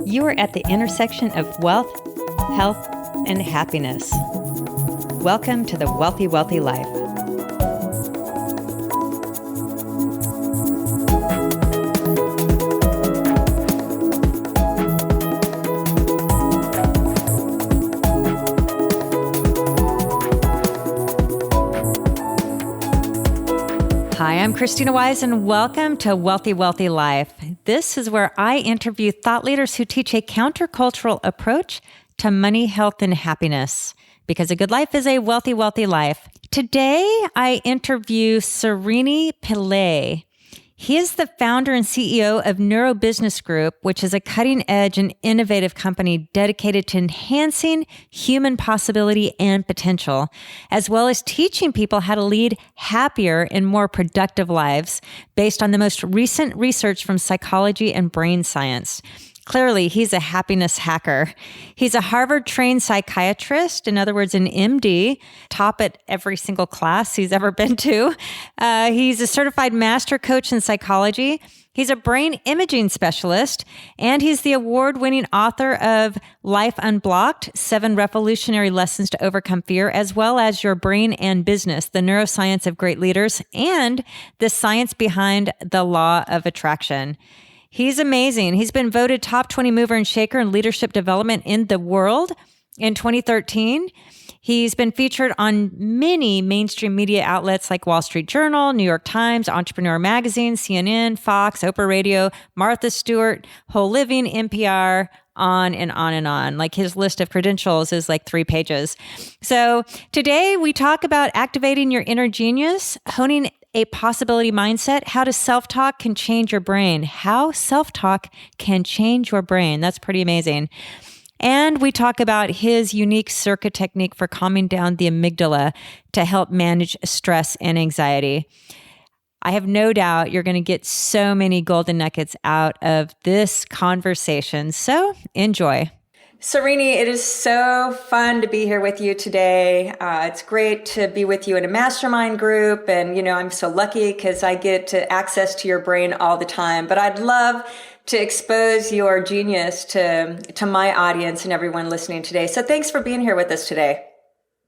You are at the intersection of wealth, health, and happiness. Welcome to the Wealthy Wellthy Life. Hi, I'm Krisstina Wise, and welcome to Wealthy Wellthy Life. This is where I interview thought leaders who teach a countercultural approach to money, health, and happiness, because a good life is a wealthy, wealthy life. Today, I interview Srini Pillay. He is the founder and CEO of Neurobusiness Group, which is a cutting-edge and innovative company dedicated to enhancing human possibility and potential, as well as teaching people how to lead happier and more productive lives based on the most recent research from psychology and brain science. Clearly, he's a happiness hacker. He's a Harvard-trained psychiatrist, in other words, an MD, top at every single class he's ever been to. He's a certified master coach in psychology. He's a brain imaging specialist, and he's the award-winning author of Life Unblocked, 7 Revolutionary Lessons to Overcome Fear, as well as Your Brain and Business, The Neuroscience of Great Leaders, and The Science Behind the Law of Attraction. He's amazing. He's been voted top 20 mover and shaker in leadership development in the world in 2013. He's been featured on many mainstream media outlets like Wall Street Journal, New York Times, Entrepreneur Magazine, CNN, Fox, Oprah Radio, Martha Stewart, Whole Living, NPR, on and on and on. Like, his list of credentials is like 3 pages. So today we talk about activating your inner genius, honing a possibility mindset, how to self-talk can change your brain, how self-talk can change your brain. That's pretty amazing. And we talk about his unique CIRCA technique for calming down the amygdala to help manage stress and anxiety. I have no doubt you're going to get so many golden nuggets out of this conversation. So enjoy. Srini, it is so fun to be here with you today. It's great to be with you in a mastermind group. And, I'm so lucky because I get to access to your brain all the time. But I'd love to expose your genius to my audience and everyone listening today. So thanks for being here with us today.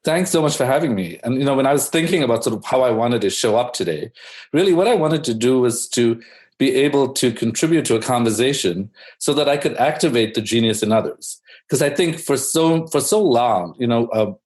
Thanks so much for having me. And, when I was thinking about sort of how I wanted to show up today, really what I wanted to do was to be able to contribute to a conversation so that I could activate the genius in others. Because I think for so long,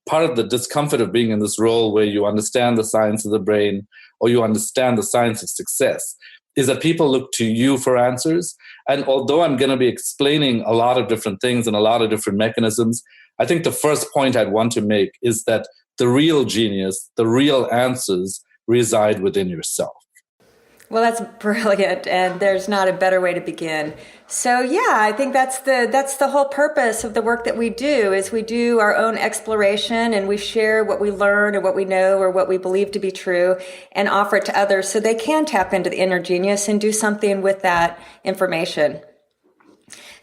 part of the discomfort of being in this role where you understand the science of the brain or you understand the science of success is that people look to you for answers. And although I'm going to be explaining a lot of different things and a lot of different mechanisms, I think the first point I'd want to make is that the real genius, the real answers reside within yourself. Well, that's brilliant, and there's not a better way to begin. So, I think that's the whole purpose of the work that we do, is we do our own exploration and we share what we learn or what we know or what we believe to be true and offer it to others so they can tap into the inner genius and do something with that information.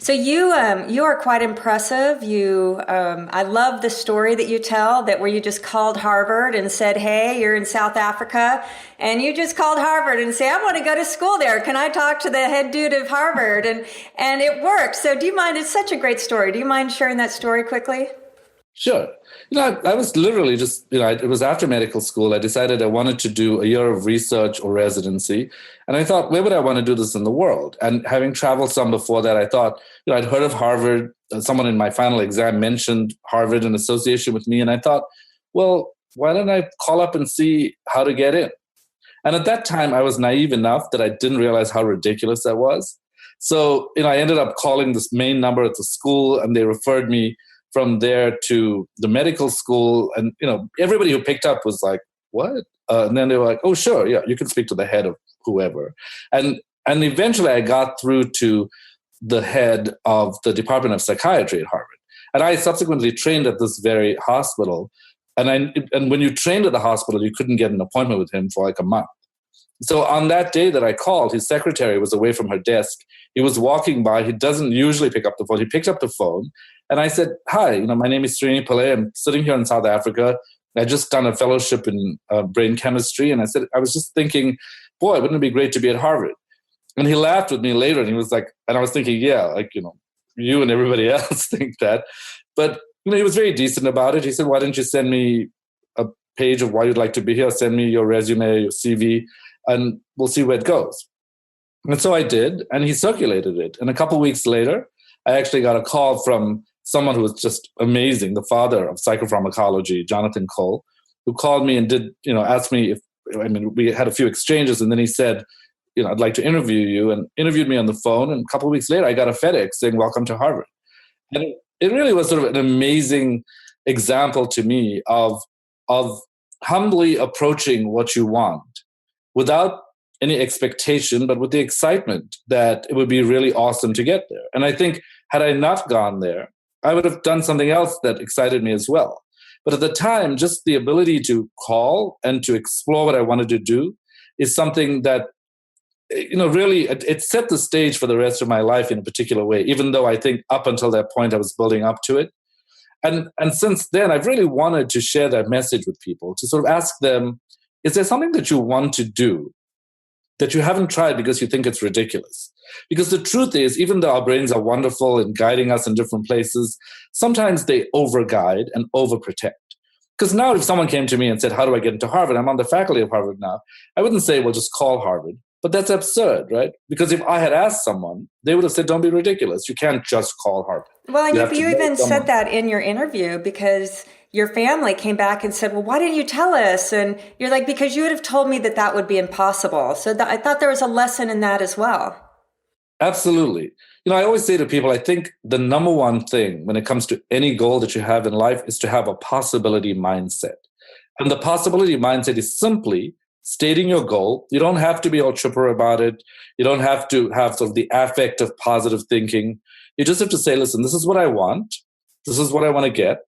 So you are quite impressive. I love the story that you tell, that where you just called Harvard and said, hey, you're in South Africa, and you just called Harvard and say, I want to go to school there. Can I talk to the head dude of Harvard? And it worked. So do you mind? It's such a great story. Do you mind sharing that story quickly? Sure. I was literally just, it was after medical school. I decided I wanted to do a year of research or residency. And I thought, where would I want to do this in the world? And having traveled some before that, I thought, I'd heard of Harvard. Someone in my final exam mentioned Harvard in association with me. And I thought, well, why don't I call up and see how to get in? And at that time, I was naive enough that I didn't realize how ridiculous that was. So, I ended up calling this main number at the school, and they referred me from there to the medical school. And, everybody who picked up was like, what? And then they were like, oh, sure. Yeah, you can speak to the head of whoever. And eventually I got through to the head of the Department of Psychiatry at Harvard. And I subsequently trained at this very hospital. And when you trained at the hospital, you couldn't get an appointment with him for like a month. So on that day that I called, his secretary was away from her desk. He was walking by. He doesn't usually pick up the phone. He picked up the phone. And I said, hi, my name is Srini Pillay. I'm sitting here in South Africa. I just done a fellowship in brain chemistry. And I said, I was just thinking, boy, wouldn't it be great to be at Harvard? And he laughed with me later. And he was like, and I was thinking, yeah, you and everybody else think that. But he was very decent about it. He said, why don't you send me a page of why you'd like to be here? Send me your resume, your CV, and we'll see where it goes. And so I did, and he circulated it. And a couple of weeks later, I actually got a call from someone who was just amazing, the father of psychopharmacology, Jonathan Cole, who called me and asked me we had a few exchanges, and then he said, I'd like to interview you, and interviewed me on the phone. And a couple of weeks later, I got a FedEx saying, welcome to Harvard. And it really was sort of an amazing example to me of humbly approaching what you want without any expectation, but with the excitement that it would be really awesome to get there. And I think had I not gone there, I would have done something else that excited me as well. But at the time, just the ability to call and to explore what I wanted to do is something that, really it set the stage for the rest of my life in a particular way, even though I think up until that point I was building up to it. And since then, I've really wanted to share that message with people, to sort of ask them, is there something that you want to do that you haven't tried because you think it's ridiculous? Because the truth is, even though our brains are wonderful in guiding us in different places, sometimes they overguide and overprotect. Because now if someone came to me and said, how do I get into Harvard? I'm on the faculty of Harvard now. I wouldn't say, well, just call Harvard. But that's absurd, right? Because if I had asked someone, they would have said, don't be ridiculous. You can't just call Harvard. Well, and you even said that in your interview, because your family came back and said, well, why didn't you tell us? And you're like, because you would have told me that would be impossible. So I thought there was a lesson in that as well. Absolutely. I always say to people, I think the number one thing when it comes to any goal that you have in life is to have a possibility mindset. And the possibility mindset is simply stating your goal. You don't have to be all chipper about it. You don't have to have sort of the affect of positive thinking. You just have to say, listen, this is what I want. This is what I want to get.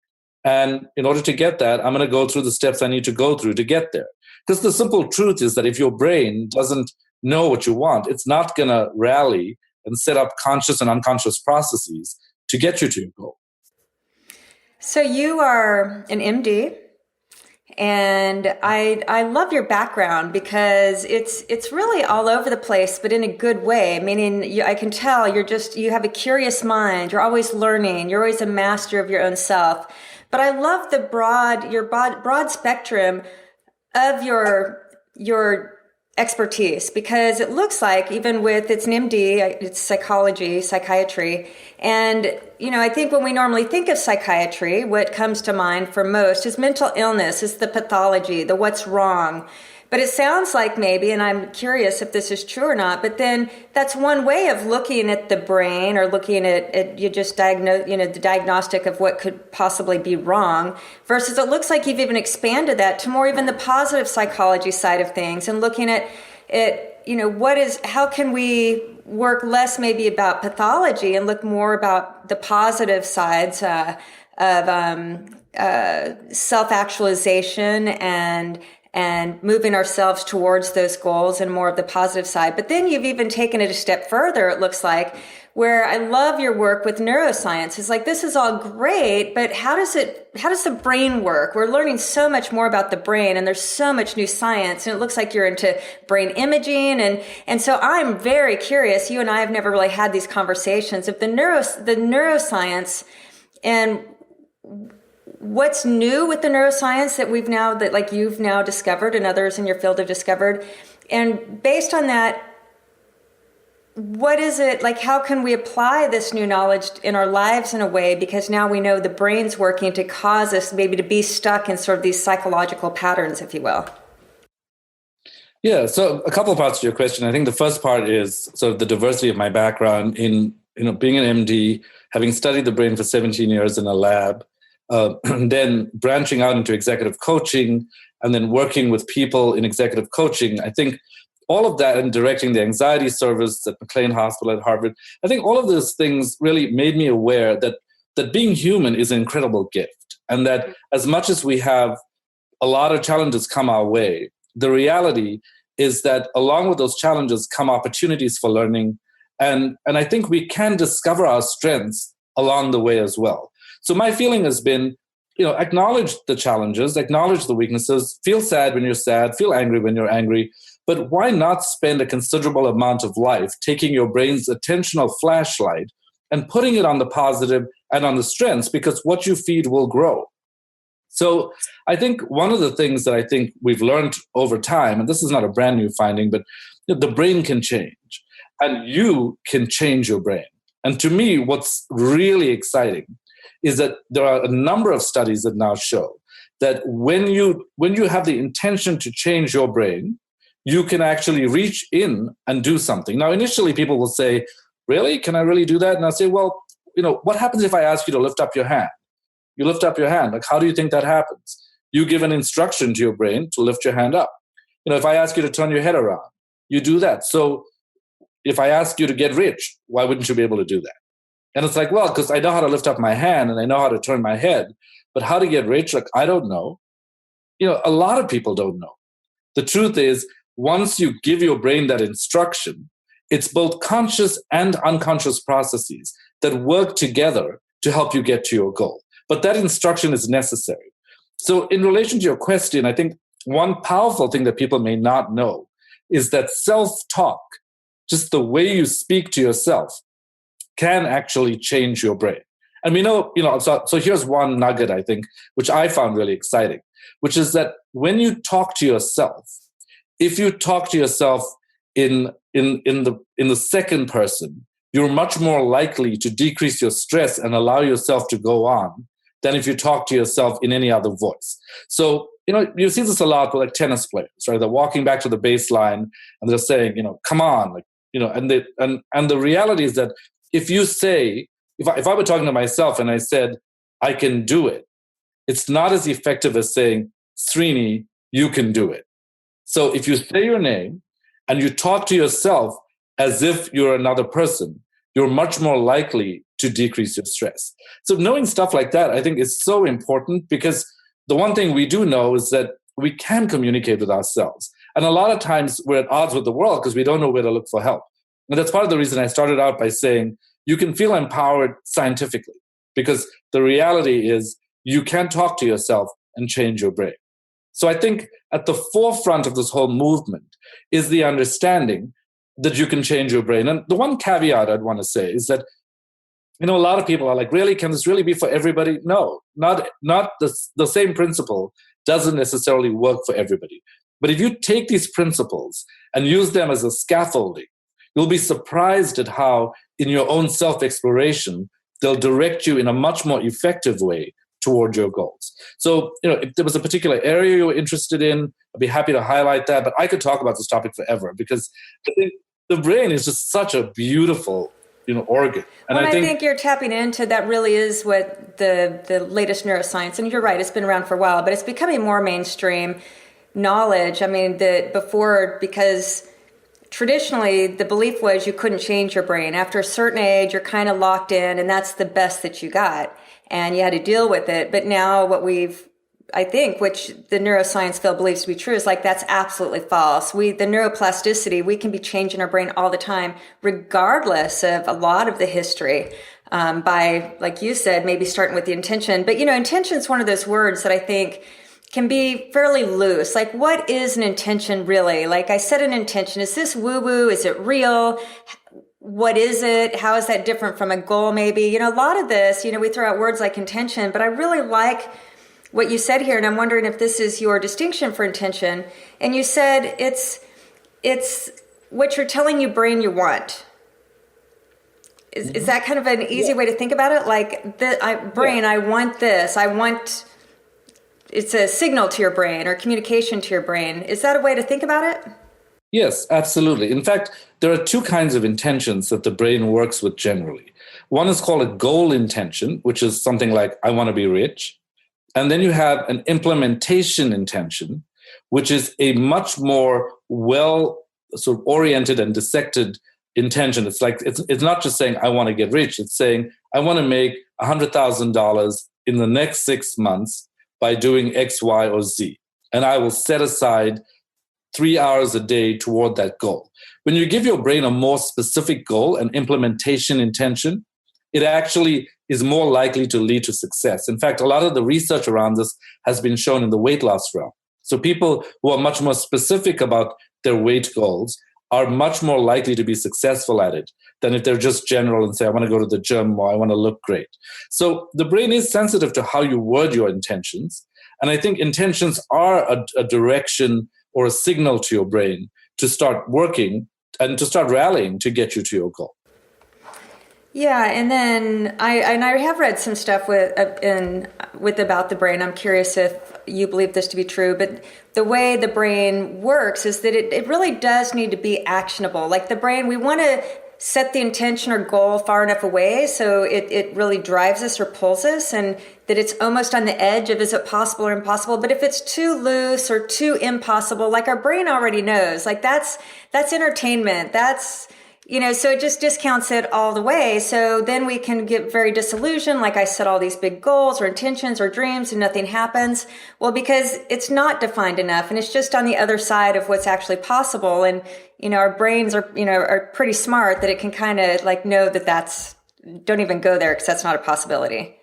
And in order to get that, I'm going to go through the steps I need to go through to get there. Because the simple truth is that if your brain doesn't know what you want, it's not going to rally and set up conscious and unconscious processes to get you to your goal. So you are an MD, and I love your background because it's really all over the place, but in a good way. Meaning, I can tell you have a curious mind. You're always learning. You're always a master of your own self. But I love your broad spectrum of your expertise, because it looks like, even with it's an MD, it's psychiatry. And, I think when we normally think of psychiatry, what comes to mind for most is mental illness, is the pathology, the what's wrong. But it sounds like maybe, and I'm curious if this is true or not, but then that's one way of looking at the brain, or looking at you just diagnose, the diagnostic of what could possibly be wrong, versus it looks like you've even expanded that to more even the positive psychology side of things, and looking at how can we work less maybe about pathology and look more about the positive sides of self-actualization and moving ourselves towards those goals and more of the positive side. But then you've even taken it a step further, it looks like, where I love your work with neuroscience. It's like, this is all great, but how does the brain work? We're learning so much more about the brain, and there's so much new science, and it looks like you're into brain imaging. And so I'm very curious. You and I have never really had these conversations of the neuroscience, and what's new with the neuroscience that you've now discovered and others in your field have discovered. And based on that, what is it like? How can we apply this new knowledge in our lives in a way? Because now we know the brain's working to cause us maybe to be stuck in sort of these psychological patterns, if you will. Yeah. So a couple of parts to your question. I think the first part is sort of the diversity of my background in, being an MD, having studied the brain for 17 years in a lab, and then branching out into executive coaching, and then working with people in executive coaching. I think all of that, and directing the anxiety service at McLean Hospital at Harvard, I think all of those things really made me aware that being human is an incredible gift. And that as much as we have a lot of challenges come our way, the reality is that along with those challenges come opportunities for learning. And I think we can discover our strengths along the way as well. So my feeling has been, acknowledge the challenges, acknowledge the weaknesses, feel sad when you're sad, feel angry when you're angry, but why not spend a considerable amount of life taking your brain's attentional flashlight and putting it on the positive and on the strengths, because what you feed will grow. So I think one of the things that I think we've learned over time, and this is not a brand new finding, but the brain can change and you can change your brain. And to me, what's really exciting is that there are a number of studies that now show that when you have the intention to change your brain, you can actually reach in and do something. Now, initially, people will say, really? Can I really do that? And I'll say, well, what happens if I ask you to lift up your hand? You lift up your hand. Like, how do you think that happens? You give an instruction to your brain to lift your hand up. If I ask you to turn your head around, you do that. So if I ask you to get rich, why wouldn't you be able to do that? And it's like, well, because I know how to lift up my hand and I know how to turn my head, but how to get rich, like, I don't know. A lot of people don't know. The truth is, once you give your brain that instruction, it's both conscious and unconscious processes that work together to help you get to your goal. But that instruction is necessary. So in relation to your question, I think one powerful thing that people may not know is that self-talk, just the way you speak to yourself, can actually change your brain. And we know, so here's one nugget, I think, which I found really exciting, which is that when you talk to yourself, if you talk to yourself in the second person, you're much more likely to decrease your stress and allow yourself to go on than if you talk to yourself in any other voice. So, you see this a lot with like tennis players, right? They're walking back to the baseline and they're saying, come on, and the reality is that if you say, if I were talking to myself and I said, I can do it, it's not as effective as saying, Srini, you can do it. So if you say your name and you talk to yourself as if you're another person, you're much more likely to decrease your stress. So knowing stuff like that, I think, is so important, because the one thing we do know is that we can communicate with ourselves. And a lot of times we're at odds with the world because we don't know where to look for help. And that's part of the reason I started out by saying you can feel empowered scientifically, because the reality is you can talk to yourself and change your brain. So I think at the forefront of this whole movement is the understanding that you can change your brain. And the one caveat I'd want to say is that, a lot of people are like, really, can this really be for everybody? No, not the same principle doesn't necessarily work for everybody. But if you take these principles and use them as a scaffolding, you'll be surprised at how, in your own self-exploration, they'll direct you in a much more effective way toward your goals. So, if there was a particular area you were interested in, I'd be happy to highlight that. But I could talk about this topic forever, because I think the brain is just such a beautiful, organ. And I think you're tapping into that. Really is what the latest neuroscience, and you're right, it's been around for a while, but it's becoming more mainstream knowledge. I mean, because traditionally the belief was you couldn't change your brain. After a certain age, you're kind of locked in, and that's the best that you got, and you had to deal with it. But now which the neuroscience field believes to be true, is like, that's absolutely false. The neuroplasticity, we can be changing our brain all the time, regardless of a lot of the history, by, like you said, maybe starting with the intention. But, intention is one of those words that I think can be fairly loose. Like, what is an intention really? Like, I said, an intention, is this woo-woo? Is it real? What is it? How is that different from a goal maybe? A lot of this, we throw out words like intention, but I really like what you said here, and I'm wondering if this is your distinction for intention. And you said it's what you're telling your brain you want. Is that kind of an easy way to think about it? Like, brain, I want this. It's a signal to your brain or communication to your brain. Is that a way to think about it? Yes, absolutely. In fact, there are two kinds of intentions that the brain works with generally. One is called a goal intention, which is something like, I want to be rich. And then you have an implementation intention, which is a much more sort of oriented and dissected intention. It's like, it's not just saying, I want to get rich. It's saying, I want to make $100,000 in the next 6 months by doing X, Y, or Z. And I will set aside 3 hours a day toward that goal. When you give your brain a more specific goal, an implementation intention, it actually is more likely to lead to success. In fact, a lot of the research around this has been shown in the weight loss realm. So people who are much more specific about their weight goals are much more likely to be successful at it than if they're just general and say, I want to go to the gym or I want to look great. So the brain is sensitive to how you word your intentions. And I think intentions are a direction or a signal to your brain to start working and to start rallying to get you to your goal. Yeah, and then I have read some stuff with about the brain. I'm curious if you believe this to be true, but the way the brain works is that it really does need to be actionable. Like the brain, we want to set the intention or goal far enough away so it really drives us or pulls us, and that it's almost on the edge of is it possible or impossible. But if it's too loose or too impossible, like our brain already knows, like that's entertainment. That's so it just discounts it all the way. So then we can get very disillusioned. Like I set all these big goals or intentions or dreams and nothing happens. Well, because it's not defined enough and it's just on the other side of what's actually possible. And, our brains are pretty smart that it can kind of like know that don't even go there because that's not a possibility.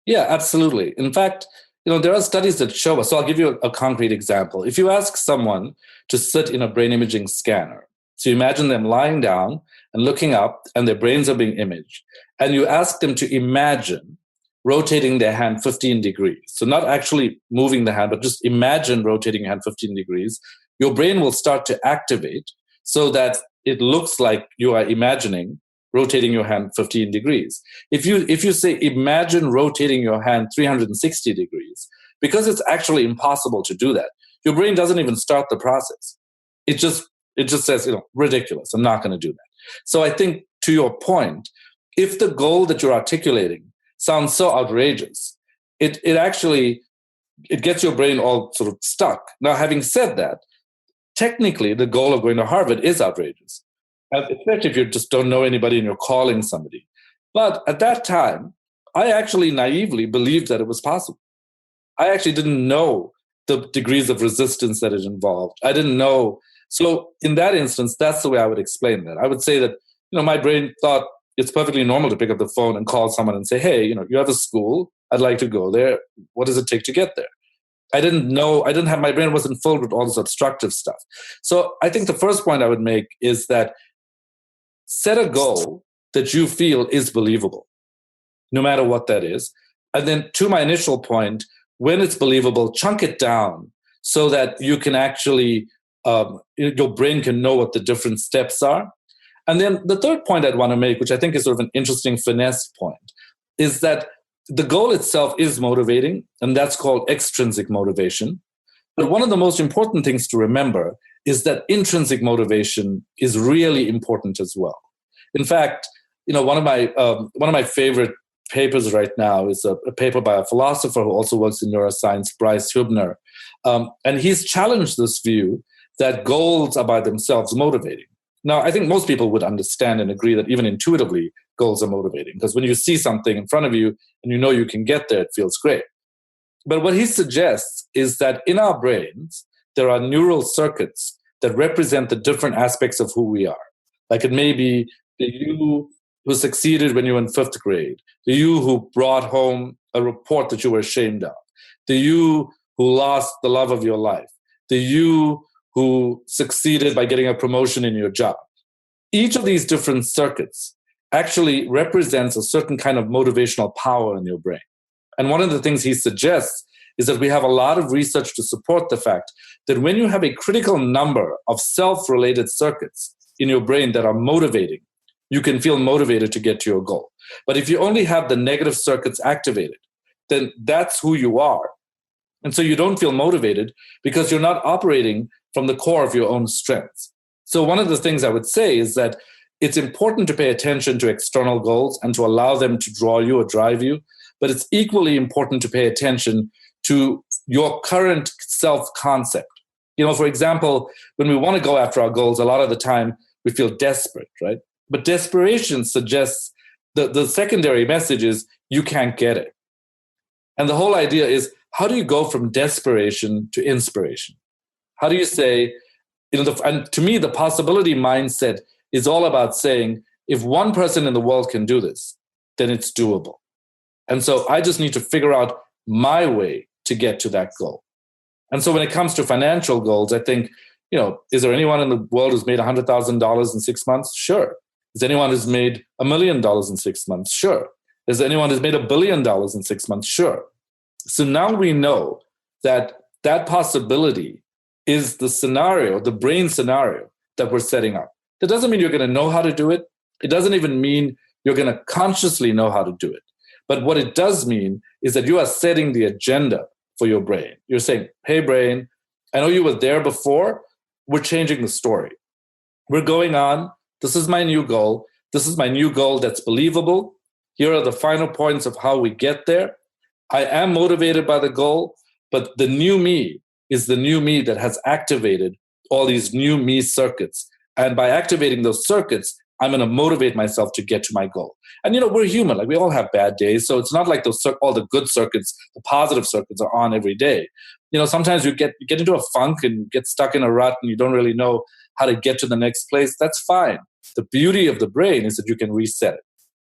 Yeah, absolutely. In fact, there are studies that show us. So I'll give you a concrete example. If you ask someone to sit in a brain imaging scanner, so you imagine them lying down and looking up and their brains are being imaged. And you ask them to imagine rotating their hand 15 degrees. So not actually moving the hand, but just imagine rotating your hand 15 degrees. Your brain will start to activate so that it looks like you are imagining rotating your hand 15 degrees. If you say, imagine rotating your hand 360 degrees, because it's actually impossible to do that, your brain doesn't even start the process. It just says, ridiculous. I'm not going to do that. So I think to your point, if the goal that you're articulating sounds so outrageous, it gets your brain all sort of stuck. Now, having said that, technically the goal of going to Harvard is outrageous, especially if you just don't know anybody and you're calling somebody. But at that time, I actually naively believed that it was possible. I actually didn't know the degrees of resistance that it involved. I didn't know. So in that instance, that's the way I would explain that. I would say that, my brain thought it's perfectly normal to pick up the phone and call someone and say, hey, you have a school. I'd like to go there. What does it take to get there? My brain wasn't filled with all this obstructive stuff. So I think the first point I would make is that set a goal that you feel is believable, no matter what that is. And then to my initial point, when it's believable, chunk it down so that you can actually your brain can know what the different steps are. And then the third point I'd want to make, which I think is sort of an interesting finesse point, is that the goal itself is motivating, and that's called extrinsic motivation. But one of the most important things to remember is that intrinsic motivation is really important as well. In fact, one of my favorite papers right now is a paper by a philosopher who also works in neuroscience, Bryce Hubner, and he's challenged this view that goals are by themselves motivating. Now, I think most people would understand and agree that even intuitively, goals are motivating, because when you see something in front of you and you know you can get there, it feels great. But what he suggests is that in our brains, there are neural circuits that represent the different aspects of who we are. Like it may be the you who succeeded when you were in 5th grade, the you who brought home a report that you were ashamed of, the you who lost the love of your life, the you who succeeded by getting a promotion in your job. Each of these different circuits actually represents a certain kind of motivational power in your brain. And one of the things he suggests is that we have a lot of research to support the fact that when you have a critical number of self-related circuits in your brain that are motivating, you can feel motivated to get to your goal. But if you only have the negative circuits activated, then that's who you are. And so you don't feel motivated because you're not operating from the core of your own strengths. So one of the things I would say is that it's important to pay attention to external goals and to allow them to draw you or drive you. But it's equally important to pay attention to your current self-concept. For example, when we want to go after our goals, a lot of the time we feel desperate, right? But desperation suggests the secondary message is you can't get it. And the whole idea is, how do you go from desperation to inspiration? How do you say, and to me, the possibility mindset is all about saying, if one person in the world can do this, then it's doable. And so I just need to figure out my way to get to that goal. And so when it comes to financial goals, I think is there anyone in the world who's made $100,000 in 6 months? Sure. Is there anyone who's made $1 million in 6 months? Sure. Is there anyone who's made $1 billion in 6 months? Sure. So now we know that possibility is the scenario, the brain scenario that we're setting up. That doesn't mean you're going to know how to do it. It doesn't even mean you're going to consciously know how to do it. But what it does mean is that you are setting the agenda for your brain. You're saying, hey, brain, I know you were there before. We're changing the story. We're going on. This is my new goal. This is my new goal that's believable. Here are the final points of how we get there. I am motivated by the goal, but the new me is the new me that has activated all these new me circuits. And by activating those circuits, I'm going to motivate myself to get to my goal. And, we're human. Like, we all have bad days. So it's not like all the good circuits, the positive circuits are on every day. Sometimes you get into a funk and get stuck in a rut and you don't really know how to get to the next place. That's fine. The beauty of the brain is that you can reset it.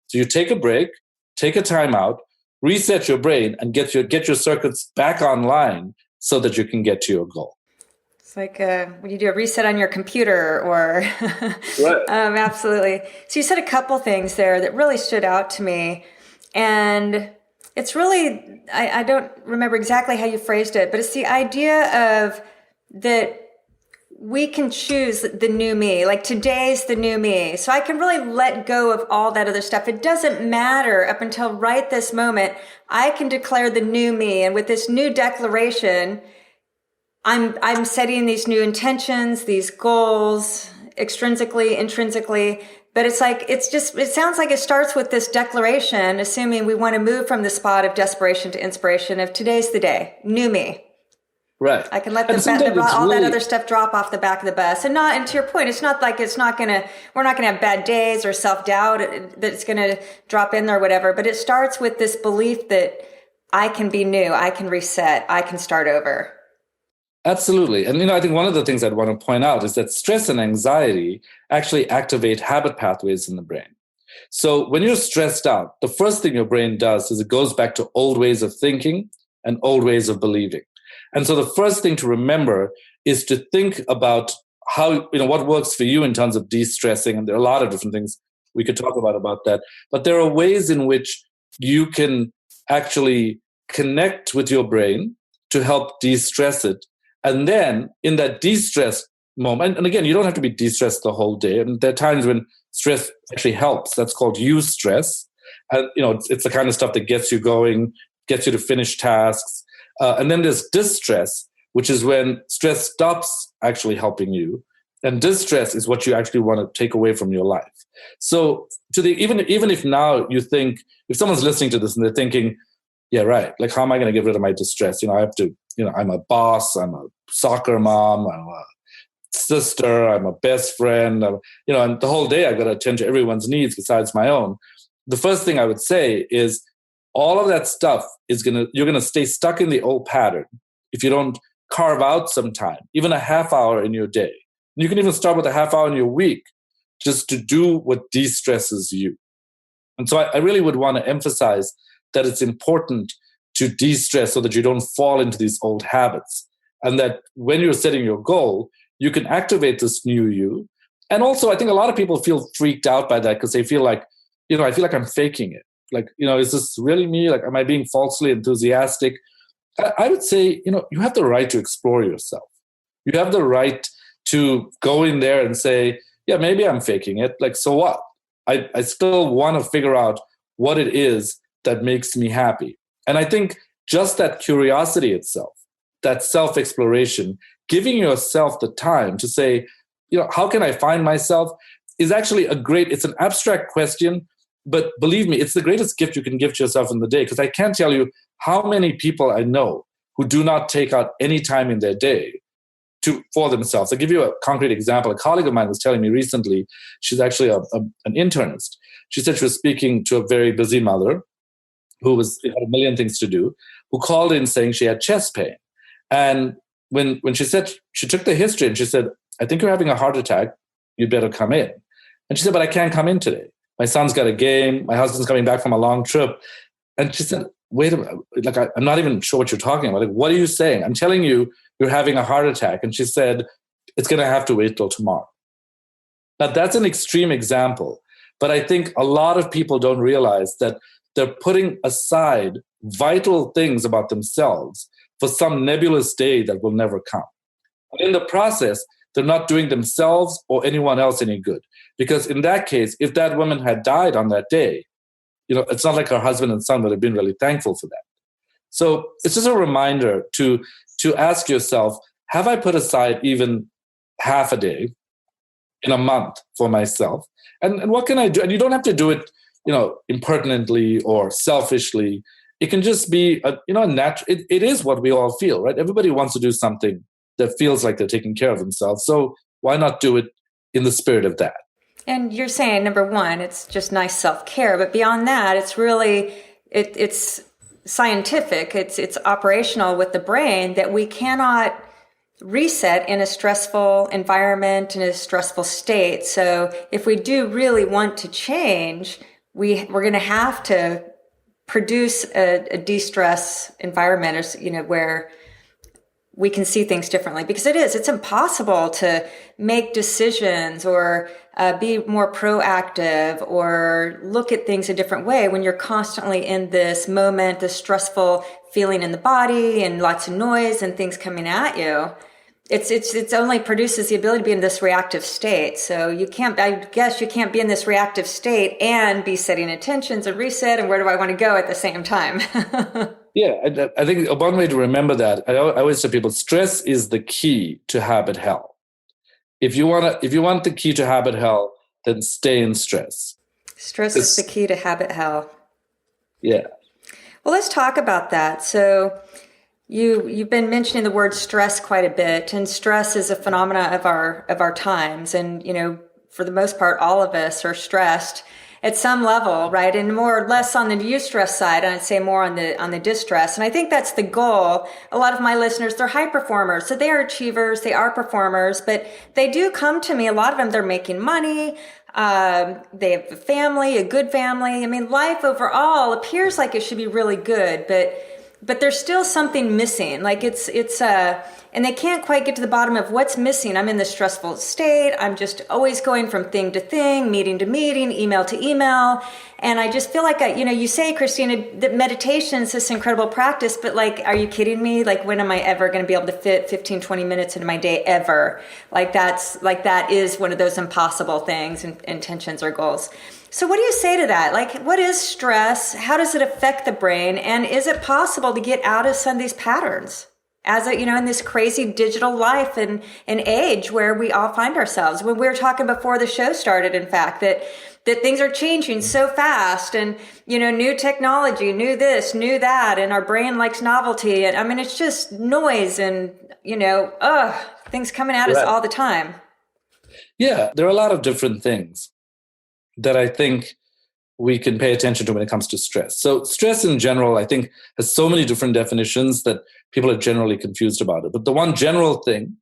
So you take a break, take a time out, reset your brain, and get your circuits back online so that you can get to your goal. It's like when you do a reset on your computer or right. Absolutely. So you said a couple things there that really stood out to me. And it's really, I don't remember exactly how you phrased it, but it's the idea of that we can choose the new me, like today's the new me. So I can really let go of all that other stuff. It doesn't matter up until right this moment. I can declare the new me. And with this new declaration, I'm setting these new intentions, these goals, extrinsically, intrinsically. But it sounds like it starts with this declaration, assuming we want to move from the spot of desperation to inspiration of today's the day, new me. Right. I can let all that other stuff drop off the back of the bus. And to your point, it's not like we're not going to have bad days or self-doubt that's going to drop in there or whatever. But it starts with this belief that I can be new, I can reset, I can start over. Absolutely. And, I think one of the things I'd want to point out is that stress and anxiety actually activate habit pathways in the brain. So when you're stressed out, the first thing your brain does is it goes back to old ways of thinking and old ways of believing. And so the first thing to remember is to think about how, what works for you in terms of de-stressing. And there are a lot of different things we could talk about that. But there are ways in which you can actually connect with your brain to help de-stress it. And then in that de-stress moment, and again, you don't have to be de-stressed the whole day. And there are times when stress actually helps. That's called eustress. And, it's the kind of stuff that gets you going, gets you to finish tasks. And then there's distress, which is when stress stops actually helping you. And distress is what you actually want to take away from your life. So even if now you think, if someone's listening to this and they're thinking, yeah, right, like how am I going to get rid of my distress? I have to, I'm a boss, I'm a soccer mom, I'm a sister, I'm a best friend, and the whole day I've got to attend to everyone's needs besides my own. The first thing I would say is all of that stuff you're going to stay stuck in the old pattern if you don't carve out some time, even a half hour in your day. And you can even start with a half hour in your week just to do what de-stresses you. And so I really would want to emphasize that it's important to de-stress so that you don't fall into these old habits. And that when you're setting your goal, you can activate this new you. And also, I think a lot of people feel freaked out by that because they feel like, I feel like I'm faking it. Like, is this really me? Like, am I being falsely enthusiastic? I would say, you have the right to explore yourself. You have the right to go in there and say, yeah, maybe I'm faking it. Like, so what? I still want to figure out what it is that makes me happy. And I think just that curiosity itself, that self-exploration, giving yourself the time to say, how can I find myself is actually it's an abstract question. But believe me, it's the greatest gift you can give to yourself in the day, because I can't tell you how many people I know who do not take out any time in their day for themselves. I'll give you a concrete example. A colleague of mine was telling me recently, she's actually an internist. She said she was speaking to a very busy mother who had a million things to do, who called in saying she had chest pain. And when she said, she took the history and she said, I think you're having a heart attack. You'd better come in. And she said, but I can't come in today. My son's got a game. My husband's coming back from a long trip. And she said, wait a minute. Like, I'm not even sure what you're talking about. Like, what are you saying? I'm telling you, you're having a heart attack. And she said, it's going to have to wait till tomorrow. Now, that's an extreme example, but I think a lot of people don't realize that they're putting aside vital things about themselves for some nebulous day that will never come. And in the process, they're not doing themselves or anyone else any good. Because in that case, if that woman had died on that day, it's not like her husband and son would have been really thankful for that. So it's just a reminder to ask yourself, have I put aside even half a day in a month for myself? And what can I do? And you don't have to do it, impertinently or selfishly. It can just be natural. It is what we all feel, right? Everybody wants to do something that feels like they're taking care of themselves. So why not do it in the spirit of that? And you're saying, number one, it's just nice self-care. But beyond that, it's really, it's scientific. It's operational with the brain that we cannot reset in a stressful environment, in a stressful state. So if we do really want to change, we're going to have to produce a de-stress environment, where we can see things differently, because it's impossible to make decisions or be more proactive or look at things a different way when you're constantly in this moment, this stressful feeling in the body and lots of noise and things coming at you. It's only produces the ability to be in this reactive state. So you can't be in this reactive state and be setting intentions and reset and where do I want to go at the same time. Yeah, I think one way to remember that, I always tell people, stress is the key to habit hell. If you want the key to habit hell, then stay in stress. Stress is the key to habit hell. Yeah. Well, let's talk about that. So you've been mentioning the word stress quite a bit, and stress is a phenomena of our times. And for the most part, all of us are stressed at some level, right? And more or less on the eustress side, and I'd say more on the distress. And I think that's the goal. A lot of my listeners, they're high performers. So they are achievers, they are performers, but they do come to me. A lot of them, they're making money. They have a family, a good family. I mean, life overall appears like it should be really good, but there's still something missing. Like and they can't quite get to the bottom of what's missing. I'm in this stressful state. I'm just always going from thing to thing, meeting to meeting, email to email. And I just feel like, you say, Krisstina, that meditation is this incredible practice, but are you kidding me? When am I ever going to be able to fit 15, 20 minutes into my day ever? That is one of those impossible things, intentions or goals. So what do you say to that? What is stress? How does it affect the brain? And is it possible to get out of some of these patterns as in this crazy digital life and age where we all find ourselves? When we were talking before the show started, in fact, that things are changing so fast, and new technology, new this, new that, and our brain likes novelty. And I mean, it's just noise and things coming at us all the time. Yeah, there are a lot of different things that I think we can pay attention to when it comes to stress. So stress in general, I think, has so many different definitions that people are generally confused about it. But the one general thing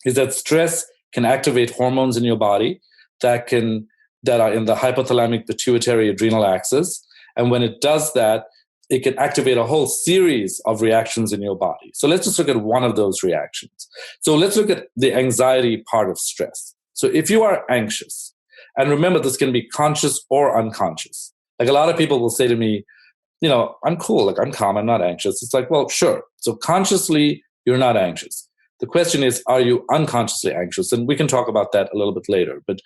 is that stress can activate hormones in your body that are in the hypothalamic pituitary adrenal axis. And when it does that, it can activate a whole series of reactions in your body. So let's just look at one of those reactions. So let's look at the anxiety part of stress. So if you are anxious, and remember, this can be conscious or unconscious. A lot of people will say to me, I'm cool, I'm calm, I'm not anxious. It's well, sure. So consciously, you're not anxious. The question is, are you unconsciously anxious? And we can talk about that a little bit later. But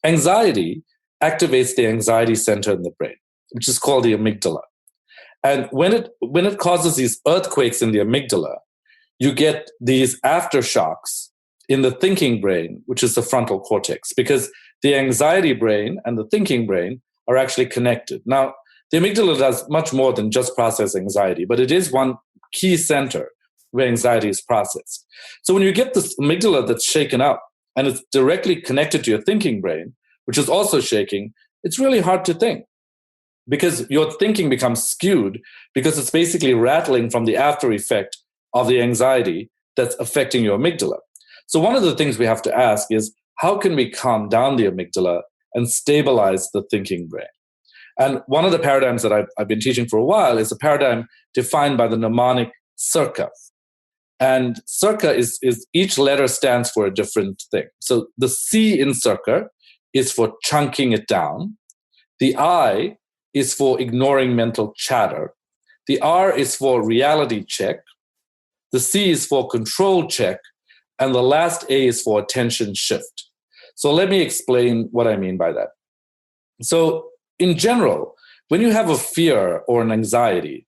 anxiety activates the anxiety center in the brain, which is called the amygdala. And when it causes these earthquakes in the amygdala, you get these aftershocks in the thinking brain, which is the frontal cortex, because the anxiety brain and the thinking brain are actually connected. Now, the amygdala does much more than just process anxiety, but it is one key center where anxiety is processed. So when you get this amygdala that's shaken up and it's directly connected to your thinking brain, which is also shaking, it's really hard to think because your thinking becomes skewed because it's basically rattling from the after effect of the anxiety that's affecting your amygdala. So one of the things we have to ask is, how can we calm down the amygdala and stabilize the thinking brain? And one of the paradigms that I've been teaching for a while is a paradigm defined by the mnemonic CIRCA. And CIRCA is each letter stands for a different thing. So the C in CIRCA is for chunking it down. The I is for ignoring mental chatter. The R is for reality check. The C is for control check. And the last A is for attention shift. So let me explain what I mean by that. So in general, when you have a fear or an anxiety,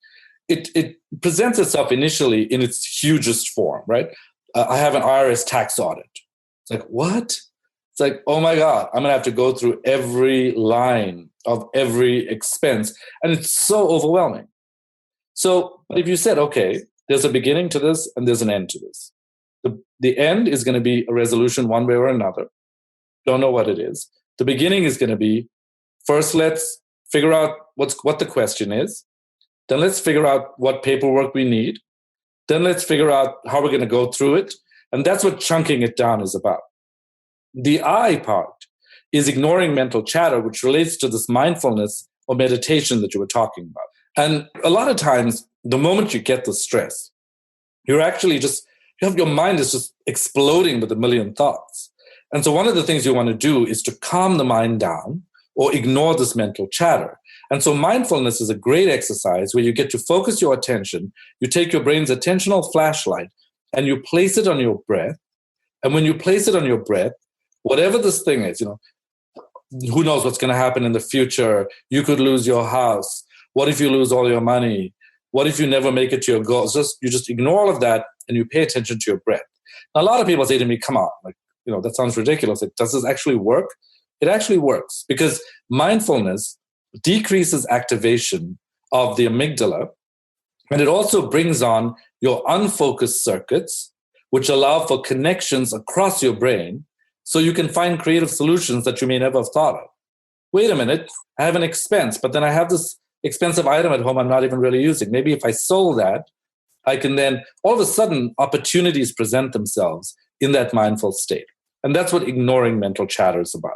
it presents itself initially in its hugest form, right? I have an IRS tax audit. It's like, what? It's like, oh my God, I'm going to have to go through every line of every expense. And it's so overwhelming. So if you said, okay, there's a beginning to this and there's an end to this. The end is going to be a resolution one way or another. Don't know what it is. The beginning is going to be, first let's figure out what the question is. Then let's figure out what paperwork we need. Then let's figure out how we're going to go through it. And that's what chunking it down is about. The I part is ignoring mental chatter, which relates to this mindfulness or meditation that you were talking about. And a lot of times, the moment you get the stress, you're actually your mind is just exploding with a million thoughts. And so one of the things you want to do is to calm the mind down or ignore this mental chatter. And so mindfulness is a great exercise where you get to focus your attention. You take your brain's attentional flashlight and you place it on your breath. And when you place it on your breath, whatever this thing is, who knows what's going to happen in the future? You could lose your house. What if you lose all your money? What if you never make it to your goals? You just ignore all of that and you pay attention to your breath. Now, a lot of people say to me, come on, that sounds ridiculous. Does this actually work? It actually works because mindfulness decreases activation of the amygdala, and it also brings on your unfocused circuits, which allow for connections across your brain so you can find creative solutions that you may never have thought of. Wait a minute, I have an expense, but then I have this expensive item at home I'm not even really using. Maybe if I sold that, I can then, all of a sudden, opportunities present themselves in that mindful state. And that's what ignoring mental chatter is about.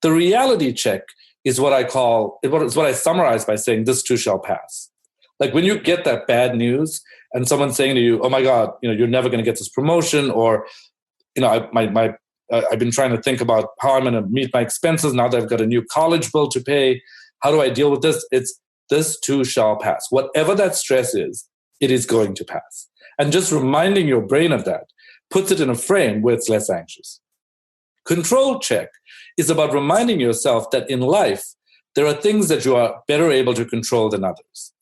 The reality check is what I summarize by saying, this too shall pass. Like when you get that bad news and someone's saying to you, oh my God, you're never going to get this promotion, or, I've been trying to think about how I'm going to meet my expenses now that I've got a new college bill to pay. How do I deal with this? It's this too shall pass. Whatever that stress is, it is going to pass. And just reminding your brain of that puts it in a frame where it's less anxious. Control check is about reminding yourself that in life, there are things that you are better able to control than others.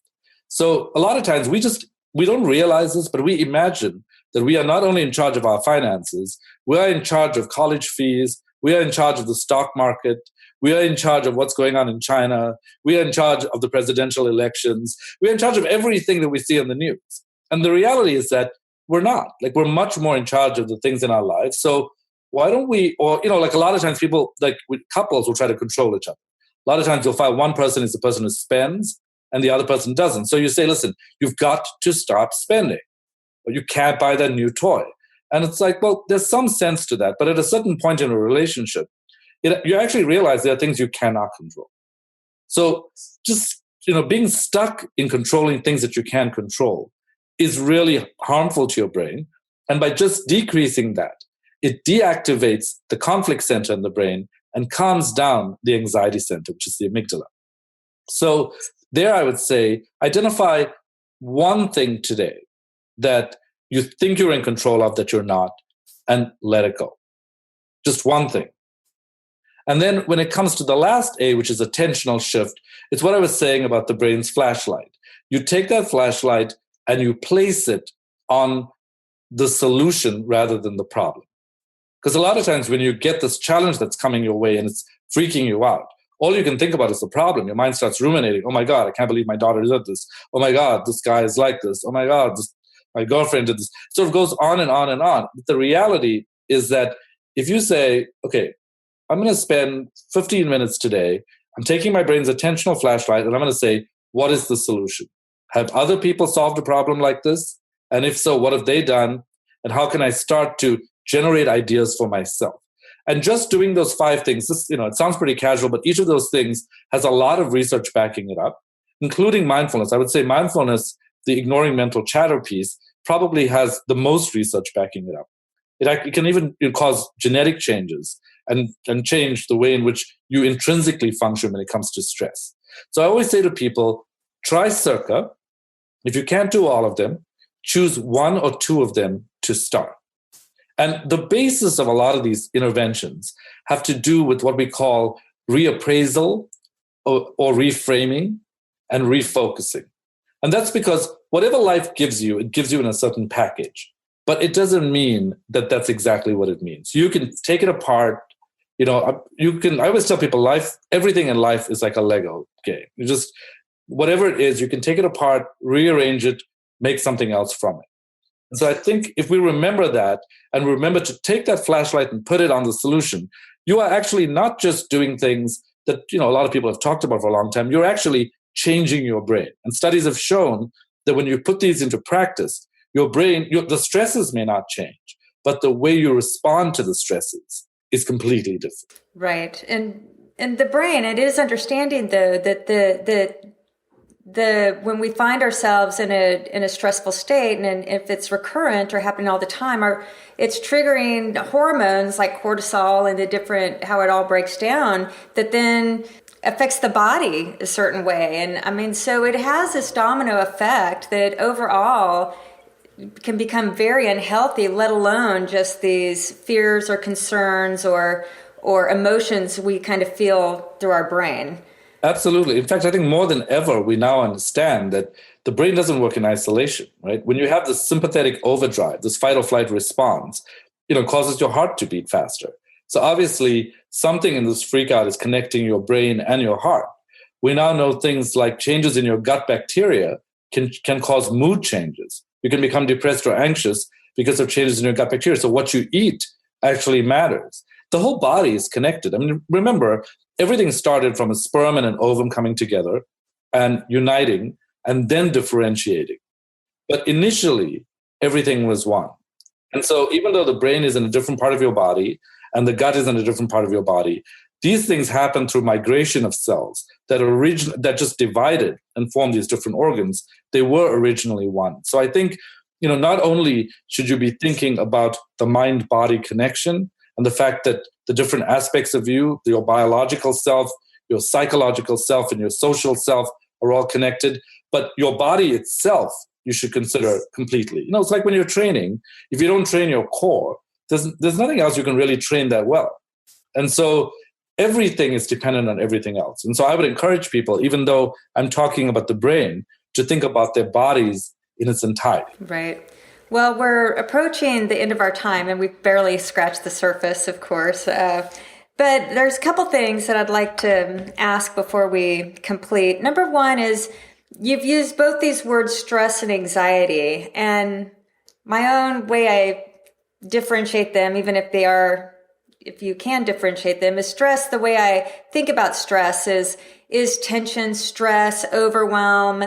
So a lot of times we don't realize this, but we imagine that we are not only in charge of our finances, we are in charge of college fees, we are in charge of the stock market, we are in charge of what's going on in China, we are in charge of the presidential elections, we are in charge of everything that we see in the news. And the reality is that we're not. We're much more in charge of the things in our lives. So why don't we, or, a lot of times people, with couples will try to control each other. A lot of times you'll find one person is the person who spends and the other person doesn't. So you say, listen, you've got to stop spending, or you can't buy that new toy. And it's like, well, there's some sense to that. But at a certain point in a relationship, you actually realize there are things you cannot control. So just, being stuck in controlling things that you can't control is really harmful to your brain. And by just decreasing that, it deactivates the conflict center in the brain and calms down the anxiety center, which is the amygdala. So there I would say, identify one thing today that you think you're in control of that you're not, and let it go. Just one thing. And then when it comes to the last A, which is attentional shift, it's what I was saying about the brain's flashlight. You take that flashlight and you place it on the solution rather than the problem. Because a lot of times when you get this challenge that's coming your way and it's freaking you out, all you can think about is the problem. Your mind starts ruminating. Oh my God, I can't believe my daughter did this. Oh my God, this guy is like this. Oh my God, my girlfriend did this. So it goes on and on and on. But the reality is that if you say, okay, I'm going to spend 15 minutes today, I'm taking my brain's attentional flashlight and I'm going to say, what is the solution? Have other people solved a problem like this? And if so, what have they done? And how can I start to generate ideas for myself? And just doing those 5 things, it sounds pretty casual, but each of those things has a lot of research backing it up, including mindfulness. I would say mindfulness, the ignoring mental chatter piece, probably has the most research backing it up. It can even cause genetic changes and change the way in which you intrinsically function when it comes to stress. So I always say to people, try CIRCA. If you can't do all of them, choose one or two of them to start. And the basis of a lot of these interventions have to do with what we call reappraisal or reframing and refocusing. And that's because whatever life gives you, it gives you in a certain package. But it doesn't mean that that's exactly what it means. You can take it apart. I always tell people everything in life is like a Lego game. You just, whatever it is, you can take it apart, rearrange it, make something else from it. And so I think if we remember that and remember to take that flashlight and put it on the solution, you are actually not just doing things that, a lot of people have talked about for a long time. You're actually changing your brain. And studies have shown that when you put these into practice, your brain, the stresses may not change, but the way you respond to the stresses is completely different. Right. And the brain, it is understanding though that the when we find ourselves in a stressful state, and if it's recurrent or happening all the time, it's triggering hormones like cortisol and how it all breaks down that then affects the body a certain way. And so it has this domino effect that overall can become very unhealthy, let alone just these fears or concerns or emotions we kind of feel through our brain. Absolutely. In fact, I think more than ever, we now understand that the brain doesn't work in isolation, right? When you have this sympathetic overdrive, this fight or flight response, causes your heart to beat faster. So obviously, something in this freak out is connecting your brain and your heart. We now know things like changes in your gut bacteria can cause mood changes. You can become depressed or anxious because of changes in your gut bacteria. So what you eat actually matters. The whole body is connected. Remember, everything started from a sperm and an ovum coming together and uniting and then differentiating. But initially, everything was one. And so even though the brain is in a different part of your body and the gut is in a different part of your body, these things happen through migration of cells that just divided and formed these different organs. They were originally one. So I think, not only should you be thinking about the mind-body connection and the fact that the different aspects of you, your biological self, your psychological self, and your social self are all connected, but your body itself you should consider completely. It's like when you're training, if you don't train your core, there's nothing else you can really train that well. And so everything is dependent on everything else. And so I would encourage people, even though I'm talking about the brain, to think about their bodies in its entirety. Right. Well, we're approaching the end of our time, and we've barely scratched the surface, of course. But there's a couple things that I'd like to ask before we complete. Number one is, you've used both these words, stress and anxiety, and my own way I differentiate them, even if you can differentiate them, is stress. The way I think about stress is tension, stress, overwhelm.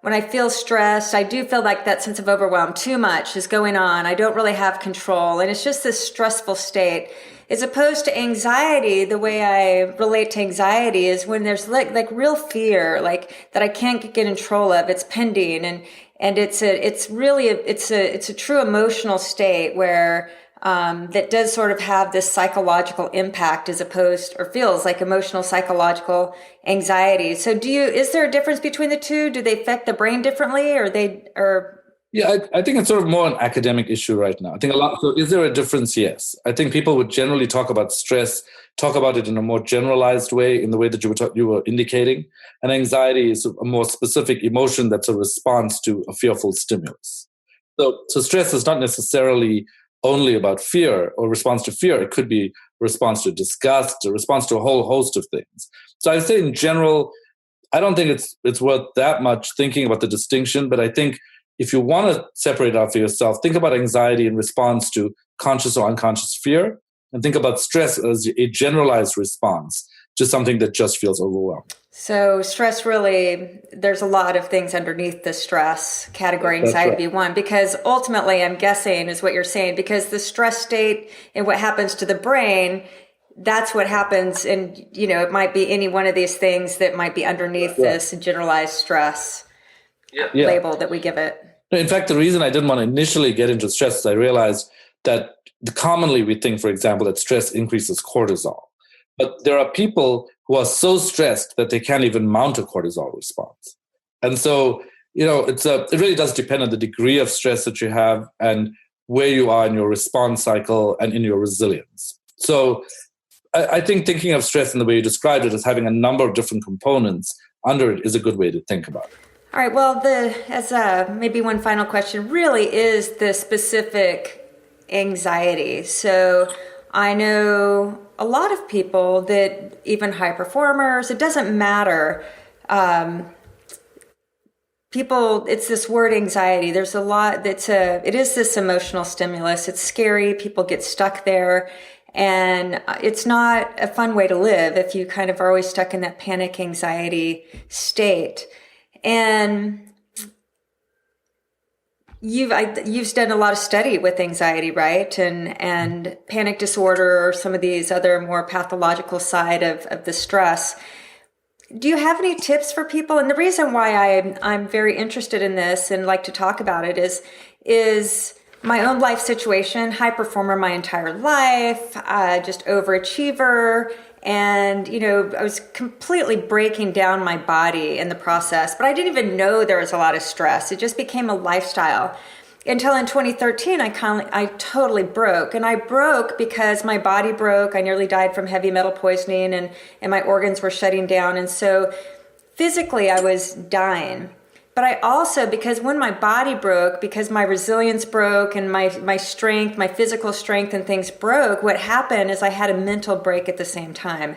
When I feel stressed, I do feel like that sense of overwhelm. Too much is going on. I don't really have control. And it's just this stressful state. As opposed to anxiety, the way I relate to anxiety is when there's like real fear, like that I can't get control of. It's pending. And it's a true emotional state where that does sort of have this psychological impact as opposed, or feels like emotional, psychological anxiety. So is there a difference between the two? Do they affect the brain differently Yeah, I think it's sort of more an academic issue right now. I think so is there a difference? Yes. I think people would generally talk about stress, talk about it in a more generalized way, in the way that you were indicating. And anxiety is a more specific emotion that's a response to a fearful stimulus. So stress is not necessarily only about fear or response to fear. It could be a response to disgust, a response to a whole host of things. So I say in general, I don't think it's worth that much thinking about the distinction, but I think if you want to separate it out for yourself, think about anxiety in response to conscious or unconscious fear, and think about stress as a generalized response to something that just feels overwhelmed. So stress really, there's a lot of things underneath the stress category, anxiety to be one, because ultimately I'm guessing is what you're saying, because the stress state and what happens to the brain, that's what happens. And, it might be any one of these things that might be underneath this generalized stress label that we give it. No, in fact, the reason I didn't want to initially get into stress is I realized that commonly we think, for example, that stress increases cortisol. But there are people who are so stressed that they can't even mount a cortisol response. And so, it really does depend on the degree of stress that you have and where you are in your response cycle and in your resilience. So I think thinking of stress in the way you described it as having a number of different components under it is a good way to think about it. All right. Well, maybe one final question really is the specific anxiety. So I know a lot of people that even high performers, it doesn't matter. It's this word anxiety. There's a lot it is this emotional stimulus. It's scary. People get stuck there. And it's not a fun way to live if you kind of are always stuck in that panic anxiety state. And you've done a lot of study with anxiety, right? And panic disorder or some of these other more pathological side of the stress. Do you have any tips for people? And the reason why I'm very interested in this and like to talk about it is my own life situation, high performer my entire life, just overachiever. And, I was completely breaking down my body in the process, but I didn't even know there was a lot of stress. It just became a lifestyle until in 2013, I totally broke. And I broke because my body broke. I nearly died from heavy metal poisoning and my organs were shutting down. And so physically I was dying. But I also, because when my body broke, because my resilience broke and my strength, my physical strength and things broke, what happened is I had a mental break at the same time.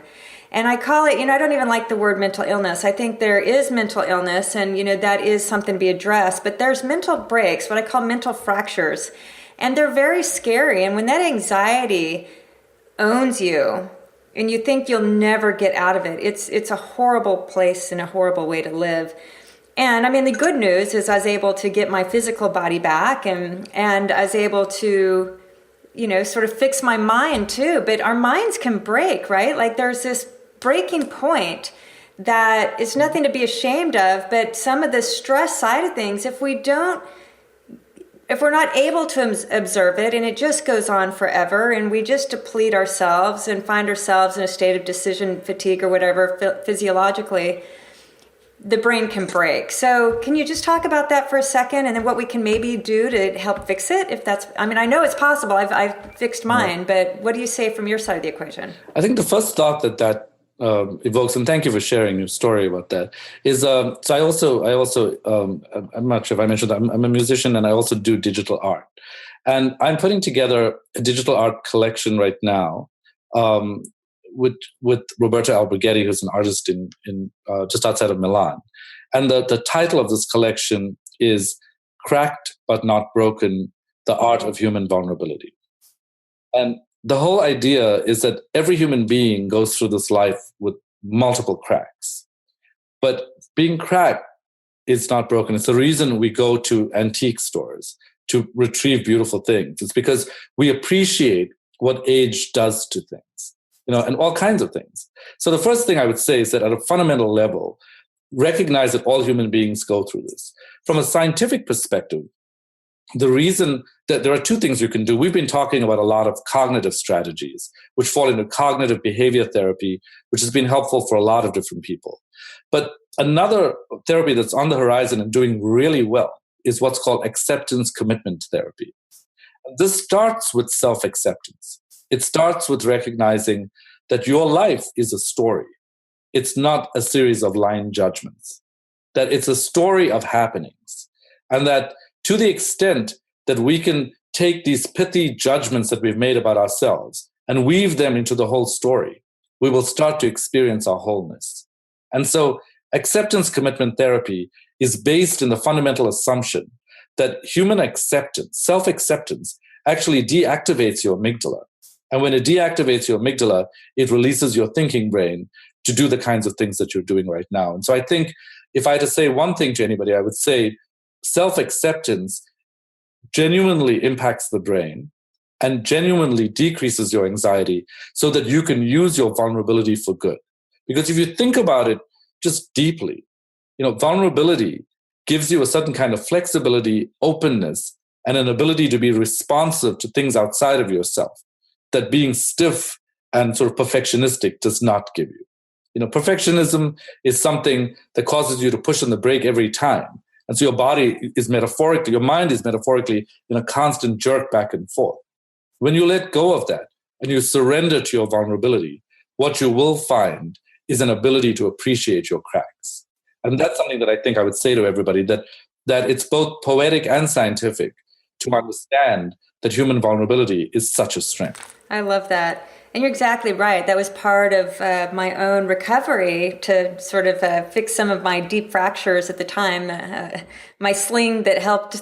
And I call it, I don't even like the word mental illness. I think there is mental illness and, that is something to be addressed. But there's mental breaks, what I call mental fractures. And they're very scary. And when that anxiety owns you and you think you'll never get out of it, it's a horrible place and a horrible way to live. And the good news is I was able to get my physical body back and I was able to, sort of fix my mind too. But our minds can break, right? Like there's this breaking point that is nothing to be ashamed of. But some of the stress side of things, if we're not able to observe it and it just goes on forever and we just deplete ourselves and find ourselves in a state of decision fatigue or whatever physiologically, the brain can break. So can you just talk about that for a second and then what we can maybe do to help fix it? If that's, I know it's possible. I've fixed mine, but what do you say from your side of the equation? I think the first thought that evokes, and thank you for sharing your story about that, is so I also I'm not sure if I mentioned that I'm a musician and I also do digital art. And I'm putting together a digital art collection right now with Roberta Alberghetti, who's an artist in just outside of Milan. And the title of this collection is Cracked But Not Broken, The Art of Human Vulnerability. And the whole idea is that every human being goes through this life with multiple cracks. But being cracked is not broken. It's the reason we go to antique stores to retrieve beautiful things. It's because we appreciate what age does to things, and all kinds of things. So the first thing I would say is that at a fundamental level, recognize that all human beings go through this. From a scientific perspective, the reason that there are two things you can do. We've been talking about a lot of cognitive strategies, which fall into cognitive behavior therapy, which has been helpful for a lot of different people. But another therapy that's on the horizon and doing really well is what's called acceptance commitment therapy. And this starts with self-acceptance. It starts with recognizing that your life is a story. It's not a series of line judgments, that it's a story of happenings. And that to the extent that we can take these pithy judgments that we've made about ourselves and weave them into the whole story, we will start to experience our wholeness. And so acceptance commitment therapy is based in the fundamental assumption that human acceptance, self-acceptance, actually deactivates your amygdala. And when it deactivates your amygdala, it releases your thinking brain to do the kinds of things that you're doing right now. And so I think if I had to say one thing to anybody, I would say self-acceptance genuinely impacts the brain and genuinely decreases your anxiety so that you can use your vulnerability for good. Because if you think about it just deeply, vulnerability gives you a certain kind of flexibility, openness, and an ability to be responsive to things outside of yourself that being stiff and sort of perfectionistic does not give you. Perfectionism is something that causes you to push on the brake every time. And so your mind is metaphorically in a constant jerk back and forth. When you let go of that and you surrender to your vulnerability, what you will find is an ability to appreciate your cracks. And that's something that I think I would say to everybody, that it's both poetic and scientific to understand that human vulnerability is such a strength. I love that. And you're exactly right. That was part of my own recovery to sort of fix some of my deep fractures at the time. My sling that helped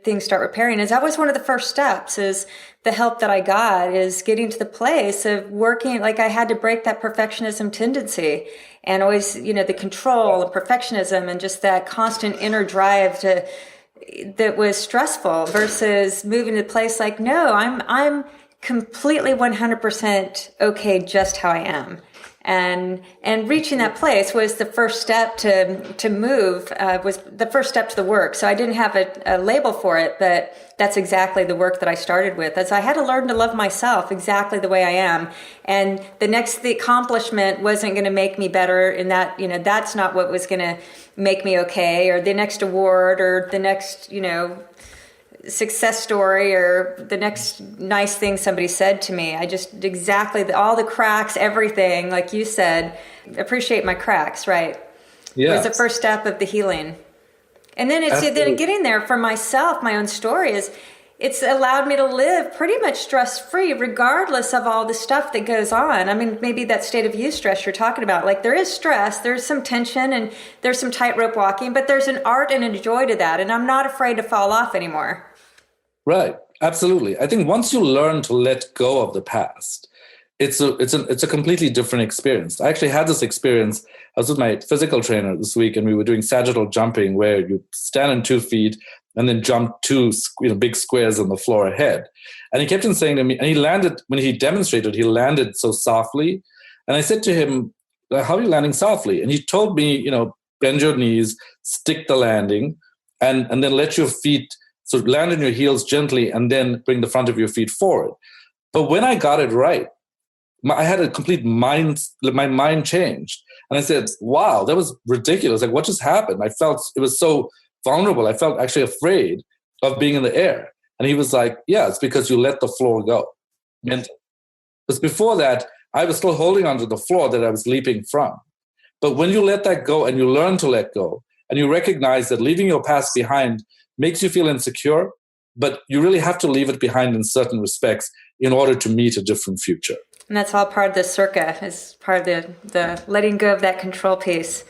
things start repairing is that was one of the first steps, is the help that I got is getting to the place of working. Like, I had to break that perfectionism tendency and always, the control and perfectionism and just that constant inner drive that was stressful, versus moving to the place like, no, I'm completely 100% okay just how I am. And reaching that place was the first step to move, was the first step to the work. So I didn't have a label for it, but that's exactly the work that I started with, as I had to learn to love myself exactly the way I am. And the accomplishment wasn't going to make me better in that, that's not what was going to make me okay, or the next award, or the next, success story, or the next nice thing somebody said to me. I just all the cracks, everything, like you said, appreciate my cracks, right? Yeah. It was the first step of the healing. And then then getting there for myself, my own story it's allowed me to live pretty much stress-free, regardless of all the stuff that goes on. I mean, maybe that state of eustress you're talking about, like, there is stress, there's some tension, and there's some tightrope walking, but there's an art and a joy to that. And I'm not afraid to fall off anymore. Right. Absolutely. I think once you learn to let go of the past, it's a completely different experience. I actually had this experience. I was with my physical trainer this week, and we were doing sagittal jumping, where you stand on 2 feet and then jump 2 big squares on the floor ahead. And he kept on saying to me, and he landed, when he demonstrated, he landed so softly. And I said to him, how are you landing softly? And he told me, bend your knees, stick the landing, and then let your feet sort of land on your heels gently, and then bring the front of your feet forward. But when I got it right, I had a complete my mind changed. And I said, wow, that was ridiculous. Like, what just happened? I felt it was so vulnerable. I felt actually afraid of being in the air. And he was like, yeah, it's because you let the floor go. Because before that, I was still holding onto the floor that I was leaping from. But when you let that go and you learn to let go, and you recognize that leaving your past behind makes you feel insecure, but you really have to leave it behind in certain respects in order to meet a different future. And that's all part of the CIRCA, is part of the letting go of that control piece.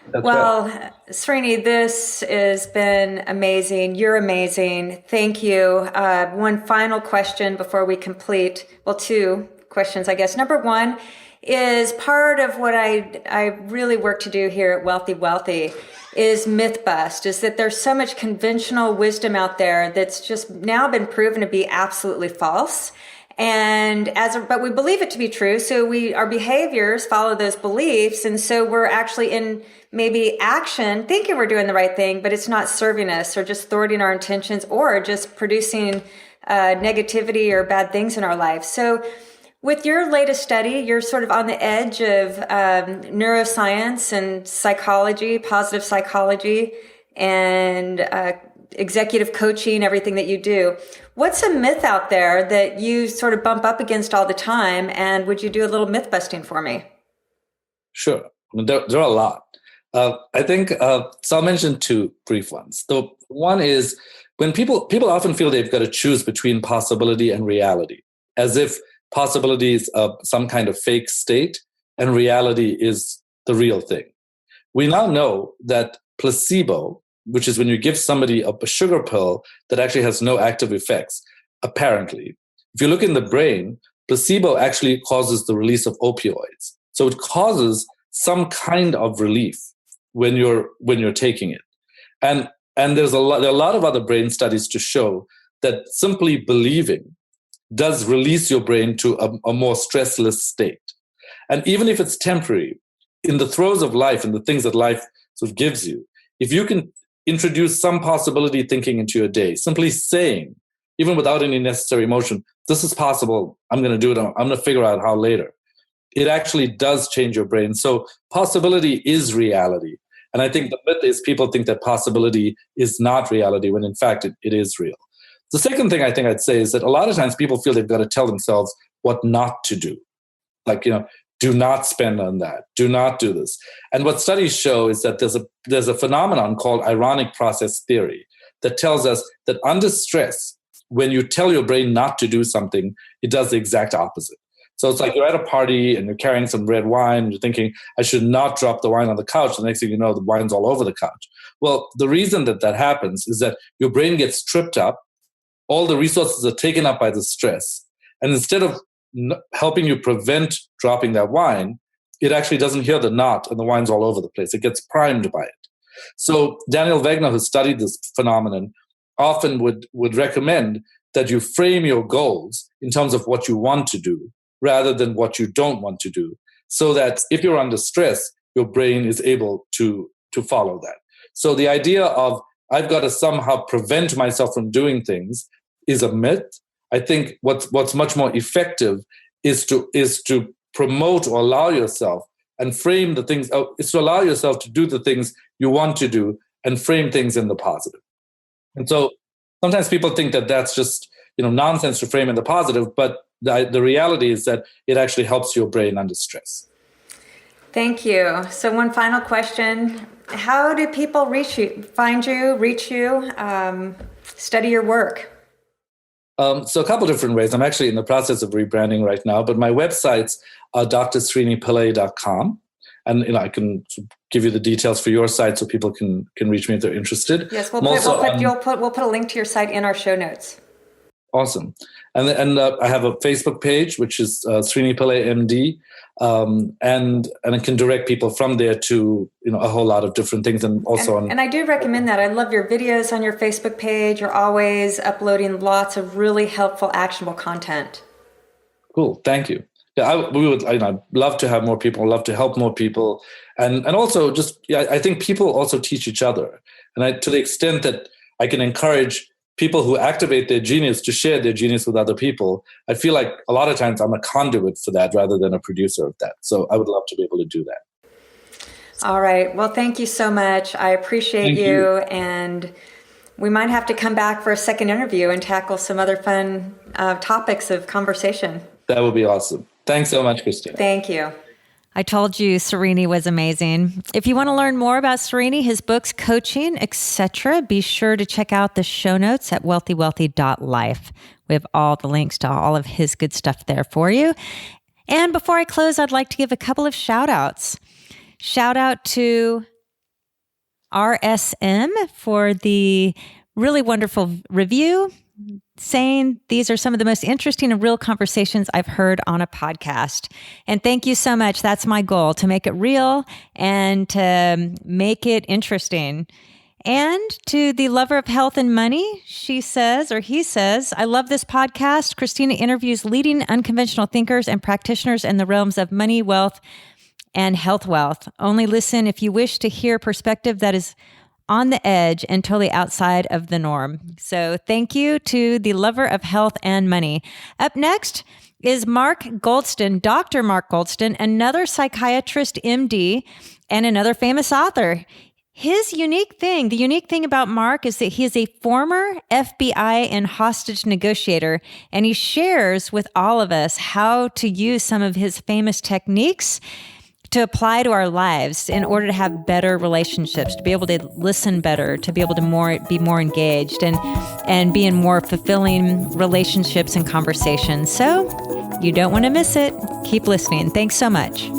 That's right. Srini, this has been amazing. You're amazing. Thank you. One final question before we complete. Well, 2 questions, I guess. Number 1 is part of what I really work to do here at Wealthy Wellthy is myth bust, is that there's so much conventional wisdom out there that's just now been proven to be absolutely false. But we believe it to be true. So our behaviors follow those beliefs. And so we're actually in maybe action thinking we're doing the right thing, but it's not serving us, or just thwarting our intentions, or just producing negativity or bad things in our life. So with your latest study, you're sort of on the edge of neuroscience and psychology, positive psychology, and executive coaching, everything that you do. What's a myth out there that you sort of bump up against all the time? And would you do a little myth busting for me? Sure. There are a lot. I think, so I'll mention 2 brief ones. The one is, when people often feel they've got to choose between possibility and reality, as if possibility is some kind of fake state and reality is the real thing. We now know that placebo, which is when you give somebody a sugar pill that actually has no active effects, apparently, if you look in the brain, placebo actually causes the release of opioids. So it causes some kind of relief when you're taking it. And there are a lot of other brain studies to show that simply believing does release your brain to a more stressless state. And even if it's temporary, in the throes of life and the things that life sort of gives you, if you can introduce some possibility thinking into your day, simply saying, even without any necessary emotion, this is possible, I'm going to do it, I'm going to figure out how later. It actually does change your brain. So possibility is reality. And I think the myth is people think that possibility is not reality when in fact it is real. The second thing I think I'd say is that a lot of times people feel they've got to tell themselves what not to do. Like, do not spend on that. Do not do this. And what studies show is that there's a phenomenon called ironic process theory that tells us that under stress, when you tell your brain not to do something, it does the exact opposite. So it's like you're at a party and you're carrying some red wine and you're thinking, I should not drop the wine on the couch. The next thing you know, the wine's all over the couch. Well, the reason that happens is that your brain gets tripped up. All the resources are taken up by the stress. And instead of helping you prevent dropping that wine, it actually doesn't hear the knot and the wine's all over the place. It gets primed by it. So Daniel Wegner, who studied this phenomenon, often would recommend that you frame your goals in terms of what you want to do rather than what you don't want to do, so that if you're under stress, your brain is able to follow that. So the idea of I've got to somehow prevent myself from doing things is a myth. I think what's much more effective is to promote or allow yourself and frame the things, is to allow yourself to do the things you want to do and frame things in the positive. And so sometimes people think that that's just nonsense to frame in the positive, but the reality is that it actually helps your brain under stress. Thank you. So one final question. How do people reach you, study your work? So a couple different ways. I'm actually in the process of rebranding right now, but my websites are drsrinipillay.com. And I can give you the details for your site so people can reach me if they're interested. Yes, we'll put a link to your site in our show notes. Awesome. And I have a Facebook page, which is Srini Pillay MD, and it can direct people from there to a whole lot of different things, and also and I do recommend that. I love your videos on your Facebook page. You're always uploading lots of really helpful, actionable content. Cool. Thank you. Yeah, I'd love to have more people. Love to help more people, and also I think people also teach each other, and to the extent that I can encourage people who activate their genius to share their genius with other people, I feel like a lot of times I'm a conduit for that rather than a producer of that. So I would love to be able to do that. All right. Well, thank you so much. I appreciate you. And we might have to come back for a second interview and tackle some other fun topics of conversation. That would be awesome. Thanks so much, Krisstina. Thank you. I told you Srini was amazing. If you want to learn more about Srini, his books, coaching, etc., be sure to check out the show notes at wealthywellthy.life. We have all the links to all of his good stuff there for you. And before I close, I'd like to give a couple of shout outs. Shout out to RSM for the really wonderful review, saying these are some of the most interesting and real conversations I've heard on a podcast. And thank you so much. That's my goal, to make it real and to make it interesting. And to the lover of health and money, she says, or he says, I love this podcast. Krisstina interviews leading unconventional thinkers and practitioners in the realms of money, wealth, and health wealth. Only listen if you wish to hear perspective that is on the edge and totally outside of the norm. So thank you to the lover of health and money. Up next is Mark Goldston, Dr. Mark Goldston, another psychiatrist, MD, and another famous author. The unique thing about Mark is that he is a former FBI and hostage negotiator, and he shares with all of us how to use some of his famous techniques to apply to our lives in order to have better relationships, to be able to listen better, to be able to be more engaged and be in more fulfilling relationships and conversations. So you don't want to miss it. Keep listening. Thanks so much.